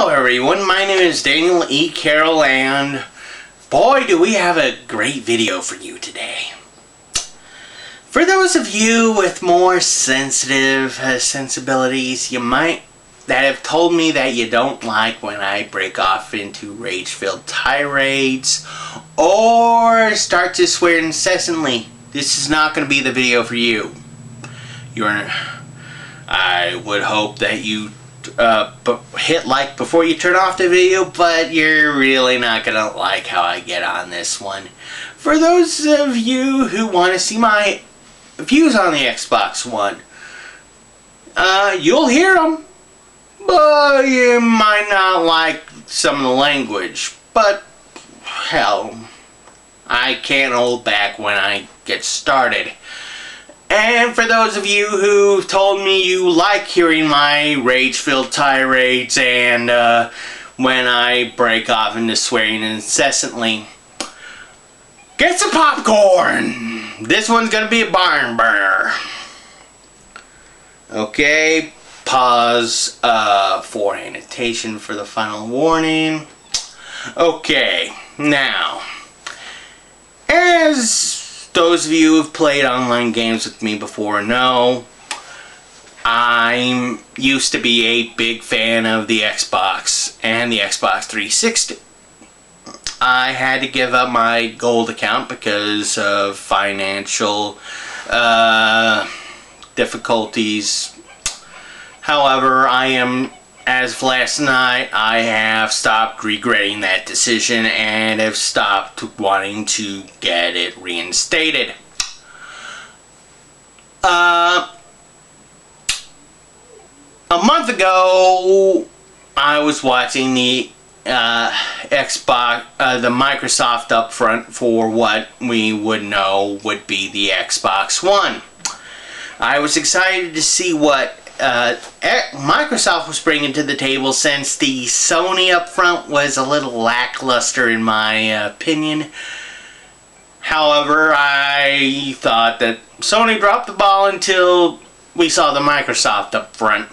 Hello everyone, my name is Daniel E. Carroll, and boy do we have a great video for you today. For those of you with more sensitive sensibilities, that have told me that you don't like when I break off into rage-filled tirades or start to swear incessantly, this is not going to be the video for you. I would hope that you hit like before you turn off the video, but you're really not gonna like how I get on this one. For those of you who want to see my views on the Xbox One, you'll hear them, but you might not like some of the language. But hell, I can't hold back when I get started. And for those of you who told me you like hearing my rage-filled tirades and when I break off into swearing incessantly, get some popcorn! This one's gonna be a barn burner. Okay, pause for annotation for the final warning. Okay, now, as those of you who've played online games with me before know, I used to be a big fan of the Xbox and the Xbox 360. I had to give up my gold account because of financial difficulties. However, as of last night, I have stopped regretting that decision and have stopped wanting to get it reinstated. A month ago, I was watching the Xbox, the Microsoft upfront for what we would know would be the Xbox One. I was excited to see what Microsoft was bringing to the table, since the Sony upfront was a little lackluster in my opinion. However, I thought that Sony dropped the ball until we saw the Microsoft upfront.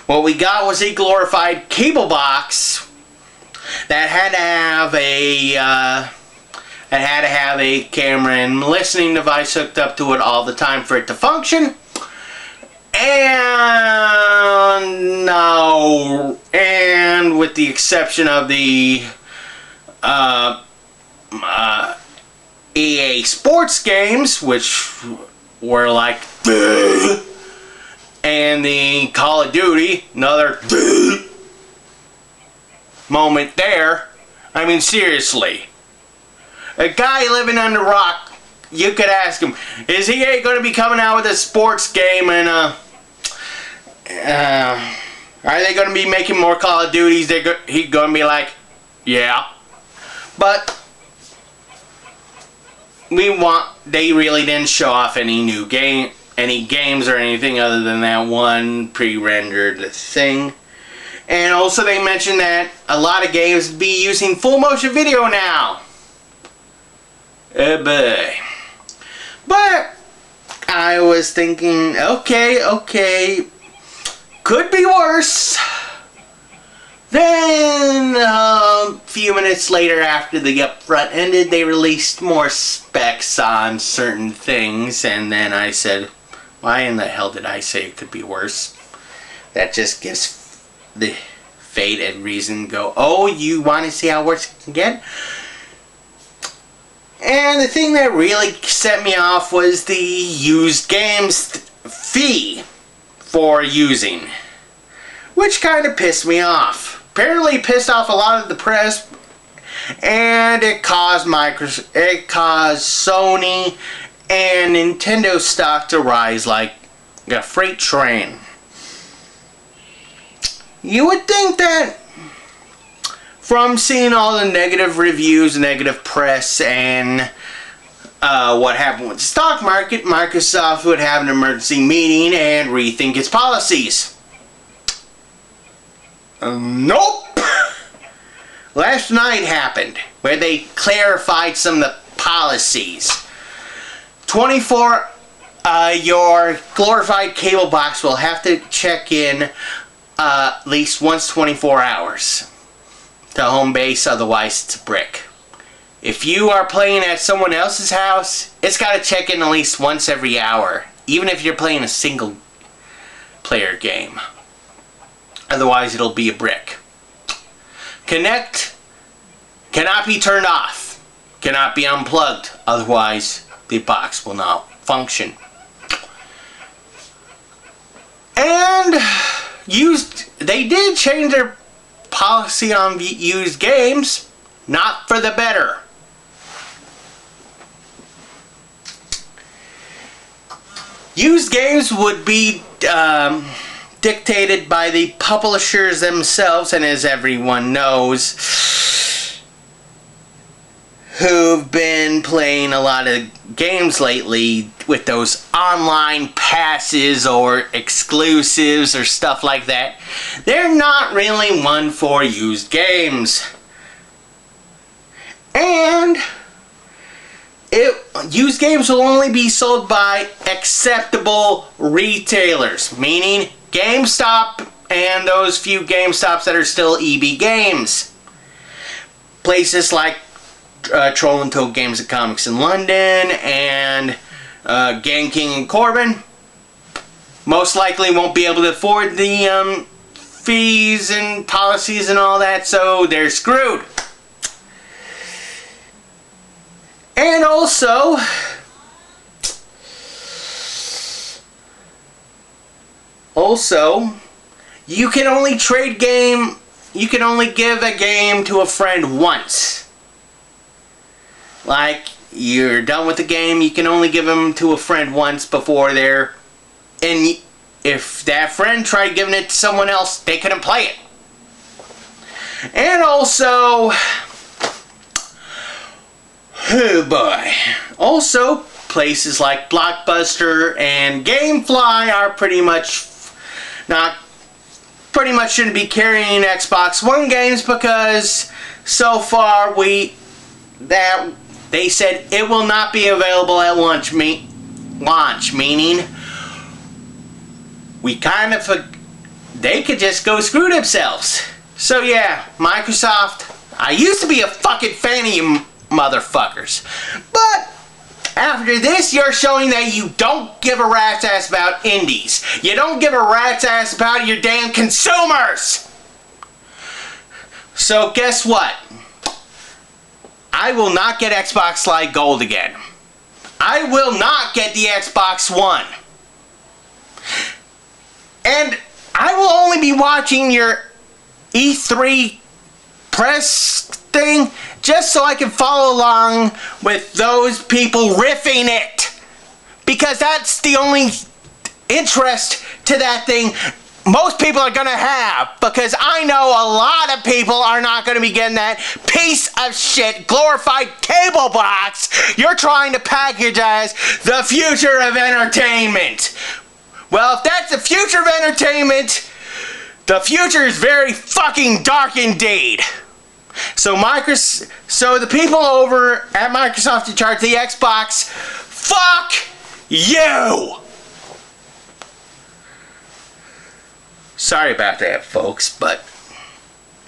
What we got was a glorified cable box that had to have a camera and listening device hooked up to it all the time for it to function. And with the exception of the EA Sports games, which were like, and the Call of Duty, another moment there. I mean, seriously, a guy living under a rock, you could ask him, is EA going to be coming out with a sports game, and are they going to be making more Call of Duties? He's going to be like, yeah. But they really didn't show off any new games or anything other than that one pre-rendered thing. And also they mentioned that a lot of games would be using full motion video now. Boy. But I was thinking, okay, could be worse. Then a few minutes later, after the upfront ended, they released more specs on certain things, and then I said, why in the hell did I say it could be worse? That just gives the fate and reason to go, oh, you want to see how worse it can get? And the thing that really set me off was the used games fee for using, which kind of pissed me off. Apparently pissed off a lot of the press, and it caused Sony and Nintendo stock to rise like a freight train. You would think that from seeing all the negative reviews, negative press, and what happened with the stock market, Microsoft would have an emergency meeting and rethink its policies. Nope! Last night happened, where they clarified some of the policies. Your glorified cable box will have to check in at least once 24 hours to home base, otherwise it's a brick. If you are playing at someone else's house, it's got to check in at least once every hour, even if you're playing a single player game. Otherwise it'll be a brick. Connect cannot be turned off, cannot be unplugged, otherwise the box will not function. And they did change their policy on used games, not for the better. Used games would be dictated by the publishers themselves, and as everyone knows, who've been playing a lot of games lately with those online passes or exclusives or stuff like that, they're not really one for used games. And used games will only be sold by acceptable retailers, meaning GameStop and those few GameStops that are still EB Games. Places like Troll and Toad Games and Comics in London and Gang King and Corbin most likely won't be able to afford the fees and policies and all that, so they're screwed. And also, you can only give a game to a friend once. Like, you're done with the game, you can only give them to a friend once before they're... And if that friend tried giving it to someone else, they couldn't play it. And also... Oh boy. Also, places like Blockbuster and Gamefly are pretty much shouldn't be carrying Xbox One games because so far they said it will not be available at launch, meaning they could just go screw themselves. So yeah, Microsoft, I used to be a fucking fan of you motherfuckers, but after this you're showing that you don't give a rat's ass about indies. You don't give a rat's ass about your damn consumers. So guess what? I will not get Xbox Live Gold again. I will not get the Xbox One. And I will only be watching your E3 press thing just so I can follow along with those people riffing it. Because that's the only interest to that thing most people are gonna have, because I know a lot of people are not gonna be getting that piece of shit glorified cable box you're trying to package as the future of entertainment. Well, if that's the future of entertainment, the future is very fucking dark indeed. So the people over at Microsoft in charge of the Xbox, fuck you! Sorry about that, folks, but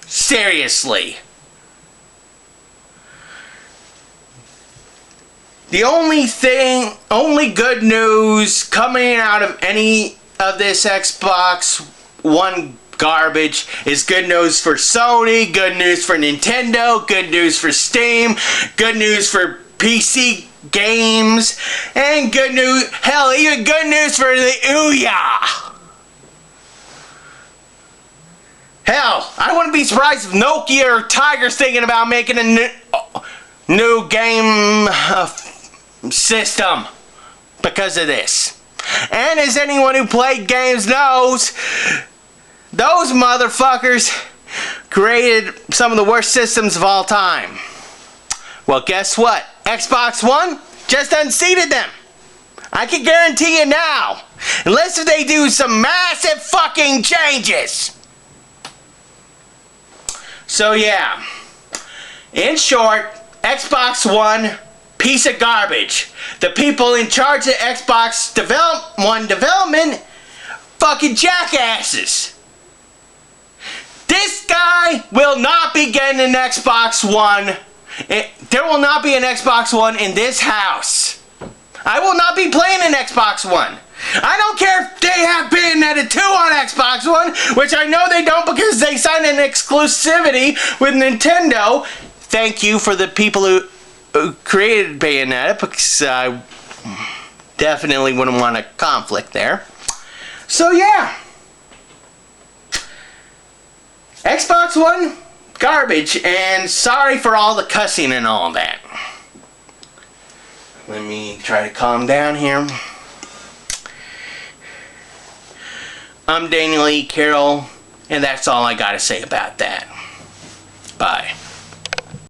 seriously. The only good news coming out of any of this Xbox One garbage is good news for Sony, good news for Nintendo, good news for Steam, good news for PC games, and good news, hell, even good news for the Ouya! Hell, I wouldn't be surprised if Nokia or Tiger's thinking about making a new game system because of this. And as anyone who played games knows, those motherfuckers created some of the worst systems of all time. Well, guess what? Xbox One just unseated them. I can guarantee you now. Unless if they do some massive fucking changes. So yeah, in short, Xbox One, piece of garbage. The people in charge of Xbox One development, fucking jackasses. I will not be getting an Xbox One. There will not be an Xbox One in this house. I will not be playing an Xbox One. I don't care if they have Bayonetta 2 on Xbox One, which I know they don't because they signed an exclusivity with Nintendo. Thank you for the people who created Bayonetta, because I definitely wouldn't want a conflict there. So yeah. Xbox One, garbage, and sorry for all the cussing and all that. Let me try to calm down here. I'm Daniel E. Carroll, and that's all I gotta say about that. Bye.